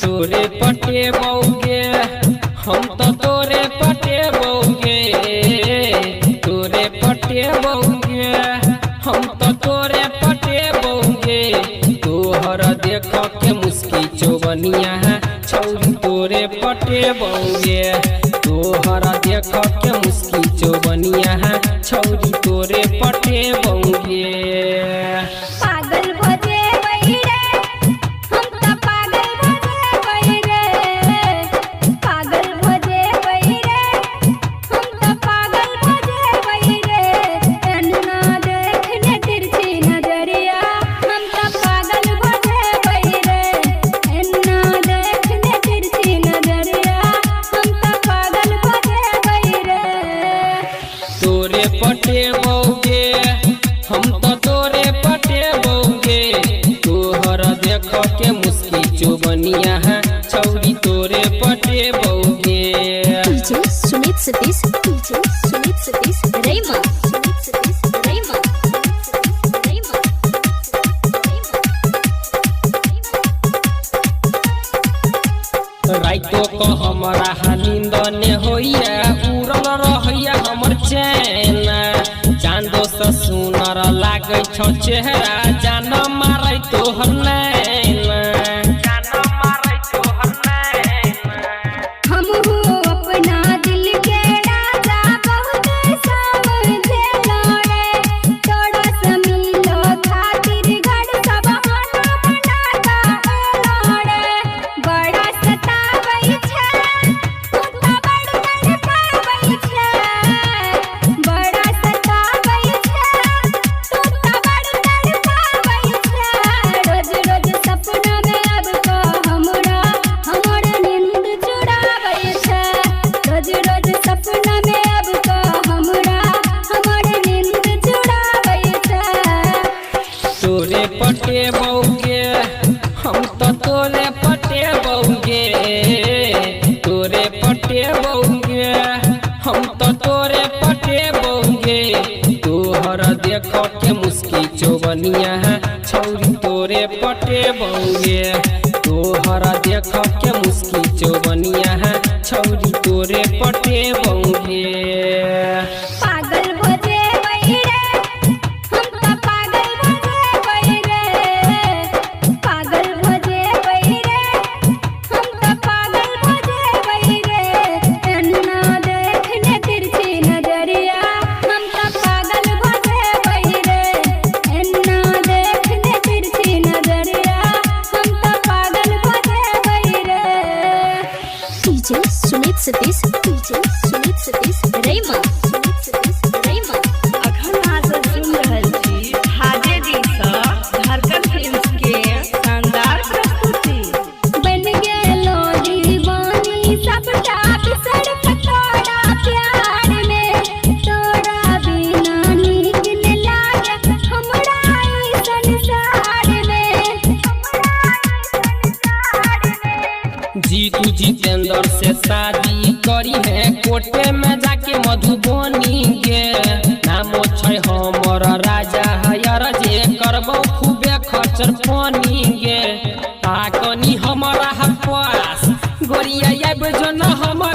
तोरे पटे बौगे हम तो तोरे पटे बौगे, तोरे पटे बौगे हम तो तोरे पटे बौगे। तोहर देख के मुस्की चौबनिया छौरी तोरे पटे बौगे, तोहर देख के मुस्की चौबनिया छौरी तोरे पटे बौगे। तोरे पटे बौगे हम तो तोरे पटे बौगे, तोहर देख के मुस्की चौबनिया छौरी तोरे पटे बौगे। DJ Sumit Satish, DJ Sumit Satish रैमा, Sumit Satish रैमा। राइतो को हमारा नींद ने होइया उड़ल रहैया हमर चैन। चांदो से सुनर लागे छौ चेहरा जान मारै तोहर नैन, जान मारै तोहर नैन। हमहू अपना दिल के राजा बहुत समझेला रे, तोरा से मिलो खातिर घर सब हाना बनाता एला रे। बड़ा सतावै छै तू त बड़ तड़पावै छै, बड़ा सतावै छै तू त बड़ तड़पावै छै। रोज रोज सपना में अब को हमरा हमर नींद चुरावै छै, रोज रोज सपना में अब को हमरा हमर नींद चुरावै छै। तोरे पटे बौगे हम तो तोरे पटे बौगे, तोरे पटे बौगे हम तो तोरे पटे बौगे। तोहर देख के मुस्की चौबनिया छौरी तोरे पटे बौगे, तोहर देख के मुस्की चौबनिया छौरी तोरे पटे बौगे। पागल हो जेबै रे हम त पागल हो जेबै रे, पागल हो जेबै रे हम त पागल हो जेबै रे। एन्ना देखने तिरछी नजरिया हम त पागल हो जेबै रे, एन्ना देखने तिरछी नजरिया हम त पागल हो जेबै रे। DJ Sumit Satish, DJ Sumit Satish रैमा, Sumit Satish रैमा। अखन अहाँ सब सुन रहल छी हाजे जी सँ झारखंड फिल्म्स के शानदार प्रस्तुति। बन गेलो दीवानी सबटा बिसर तोरा प्यार में, तोरा बिना नीक न लागे हमरा ई संसार में, हमरा ई संसार में। जीतू जितेंद्र से शादी करी है कोटे में जाके मधुबनी गे। नामो छै हमर राजा हयर जे करबो खूबे खचर पानी गे। ताकनी हमरा पास गोरिया आबि जो न हमर